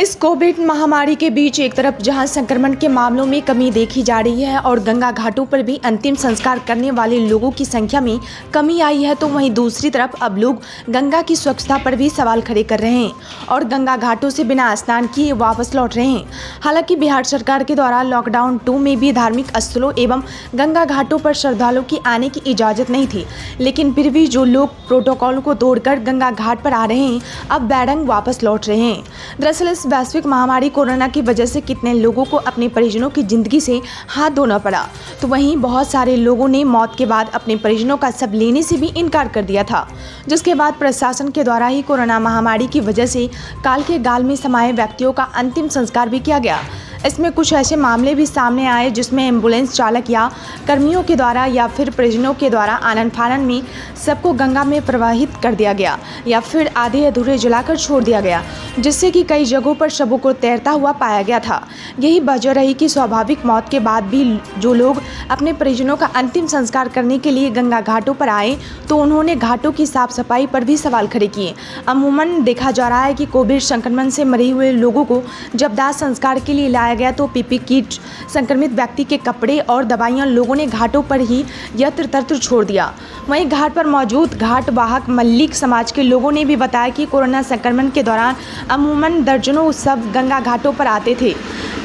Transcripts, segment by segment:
इस कोविड महामारी के बीच एक तरफ जहां संक्रमण के मामलों में कमी देखी जा रही है और गंगा घाटों पर भी अंतिम संस्कार करने वाले लोगों की संख्या में कमी आई है, तो वहीं दूसरी तरफ अब लोग गंगा की स्वच्छता पर भी सवाल खड़े कर रहे हैं और गंगा घाटों से बिना स्नान किए वापस लौट रहे हैं। हालांकि बिहार सरकार के द्वारा लॉकडाउन 2 में भी धार्मिक स्थलों एवं गंगा घाटों पर श्रद्धालुओं की आने की इजाज़त नहीं थी, लेकिन फिर भी जो लोग प्रोटोकॉल को तोड़कर गंगा घाट पर आ रहे हैं अब बेढंग वापस लौट रहे हैं। दरअसल इस वैश्विक महामारी कोरोना की वजह से कितने लोगों को अपने परिजनों की जिंदगी से हाथ धोना पड़ा, तो वहीं बहुत सारे लोगों ने मौत के बाद अपने परिजनों का शव लेने से भी इनकार कर दिया था, जिसके बाद प्रशासन के द्वारा ही कोरोना महामारी की वजह से काल के गाल में समाये व्यक्तियों का अंतिम संस्कार भी किया गया। इसमें कुछ ऐसे मामले भी सामने आए जिसमें एम्बुलेंस चालक या कर्मियों के द्वारा या फिर परिजनों के द्वारा आनन फानन में सबको गंगा में प्रवाहित कर दिया गया या फिर आधे अधूरे जलाकर छोड़ दिया गया, जिससे कि कई जगहों पर शवों को तैरता हुआ पाया गया था। यही वजह रही कि स्वाभाविक मौत के बाद भी जो लोग अपने परिजनों का अंतिम संस्कार करने के लिए गंगा घाटों पर आए तो उन्होंने घाटों की साफ सफाई पर भी सवाल खड़े किए। अमूमन देखा जा रहा है कि कोविड संक्रमण से मरे हुए लोगों को जब दाह संस्कार के लिए लाया गया तो पीपी किट, संक्रमित व्यक्ति के कपड़े और दवाइयां लोगों ने घाटों पर ही यत्र तत्र छोड़ दिया। वहीं घाट पर मौजूद घाट वाहक मल्लिक समाज के लोगों ने भी बताया कि कोरोना संक्रमण के दौरान अमूमन दर्जनों उत्सव गंगा घाटों पर आते थे।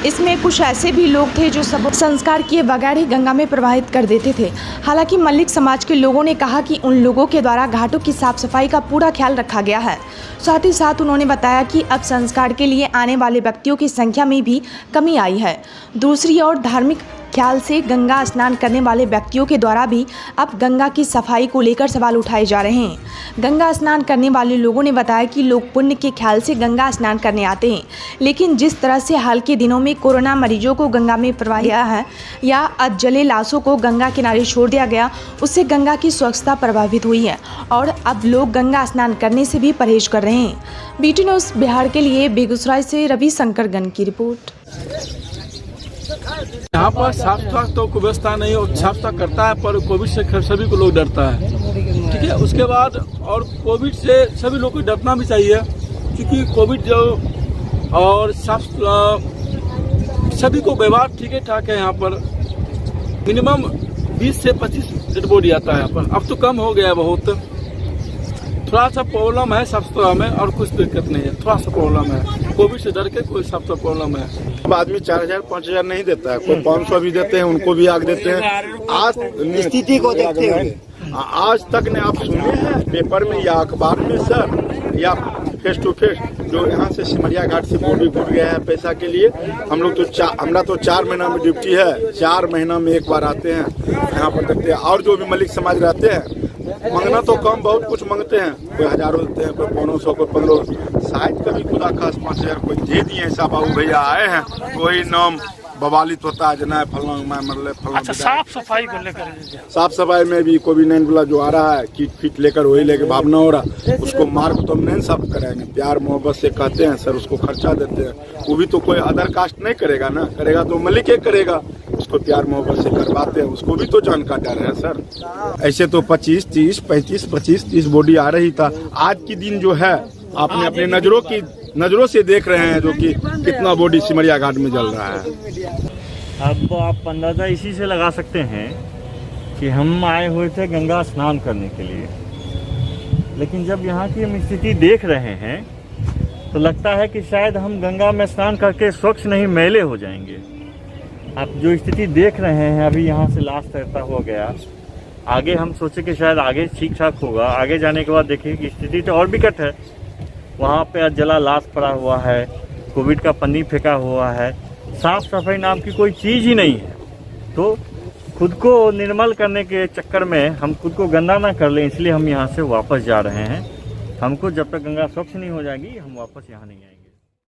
इसमें कुछ ऐसे भी लोग थे जो सब संस्कार किए बगैर ही गंगा में प्रवाहित कर देते थे। हालांकि मल्लिक समाज के लोगों ने कहा कि उन लोगों के द्वारा घाटों की साफ सफाई का पूरा ख्याल रखा गया है। साथ ही साथ उन्होंने बताया कि अब संस्कार के लिए आने वाले व्यक्तियों की संख्या में भी कमी आई है। दूसरी ओर धार्मिक ख्याल से गंगा स्नान करने वाले व्यक्तियों के द्वारा भी अब गंगा की सफाई को लेकर सवाल उठाए जा रहे हैं। गंगा स्नान करने वाले लोगों ने बताया कि लोग पुण्य के ख्याल से गंगा स्नान करने आते हैं, लेकिन जिस तरह से हाल के दिनों में कोरोना मरीजों को गंगा में प्रवाहित किया है या अधजले लाशों को गंगा किनारे छोड़ दिया गया, उससे गंगा की स्वच्छता प्रभावित हुई है और अब लोग गंगा स्नान करने से भी परहेज कर रहे हैं। BT न्यूज़ बिहार के लिए बेगूसराय से रविशंकर गन की रिपोर्ट। यहाँ पर साफ सुथरा तो व्यवस्था नहीं हो, साफ सुथरा करता है पर कोविड से सभी को लोग डरता है। ठीक है, उसके बाद और कोविड से सभी लोग को डरना भी चाहिए, क्योंकि कोविड जो और साफ सभी को व्यवहार ठीक है ठाक है। यहाँ पर मिनिमम 20 से 25 डेड बॉडी आता है यहाँ पर, अब तो कम हो गया है बहुत। थोड़ा सा प्रॉब्लम है साफ सुथरा में और कुछ दिक्कत नहीं है, थोड़ा सा प्रॉब्लम है कोविड से डर के, कोई साफ सुथरा प्रॉब्लम है। अब आदमी 4000 5000 नहीं देता है, कोई 500 भी देते हैं, उनको भी आग देते हैं। आज स्थिति को देखते हुए आज तक ने आप सुने हैं पेपर में या अखबार में सर या फेस टू फेस जो यहाँ से सिमरिया घाट से बॉडी घुट गया है पैसा के लिए? हम लोग तो हमारा तो 4 महीना में ड्यूटी है, 4 महीना में एक बार आते हैं यहाँ पर देखते हैं। और जो भी मलिक समाज रहते हैं मांगना तो कम बहुत कुछ मांगते हैं, कोई हजारों देते हैं, कोई 1500, कोई 1500, शायद कभी खुदा खास 5000 कोई दे दिए। ऐसा बाबू भैया आए हैं, कोई नाम बवालित होता है जना फलना मतलब फलना। अच्छा, साफ सफाई को लेकर साफ सफाई में भी कोविड-19 वाला जो आ रहा है किट फिट लेकर वही लेके भावना हो रहा, उसको मार्ग तो हम नहीं साफ कराएंगे, प्यार मोहब्बत से कहते हैं सर, उसको खर्चा देते हैं। वो भी तो कोई अदर कास्ट नहीं करेगा ना, करेगा तो मलिक एक करेगा, उसको प्यार मोहब्बत से करवाते हैं, उसको भी तो जान का डर है सर। ऐसे तो 25 30 35 25 30 बॉडी आ रही था। आज की दिन जो है आपने अपने नजरों से देख रहे हैं जो कि कितना बॉडी सिमरिया घाट में जल रहा है। अब आप अंदाज़ा इसी से लगा सकते हैं कि हम आए हुए थे गंगा स्नान करने के लिए, लेकिन जब यहाँ की हम स्थिति देख रहे हैं तो लगता है कि शायद हम गंगा में स्नान करके स्वच्छ नहीं मैले हो जाएंगे। आप जो स्थिति देख रहे हैं अभी यहाँ से लाश तैरता हुआ गया, आगे हम सोचे कि शायद आगे ठीक ठाक होगा, आगे जाने के बाद देखिए कि स्थिति तो और विकट है। वहाँ पे जला लाश पड़ा हुआ है, कोविड का पन्नी फेंका हुआ है, साफ सफाई नाम की कोई चीज़ ही नहीं है। तो खुद को निर्मल करने के चक्कर में हम खुद को गंदा ना कर लें, इसलिए हम यहाँ से वापस जा रहे हैं। हमको जब तक गंगा स्वच्छ नहीं हो जाएगी हम वापस यहाँ नहीं आएंगे।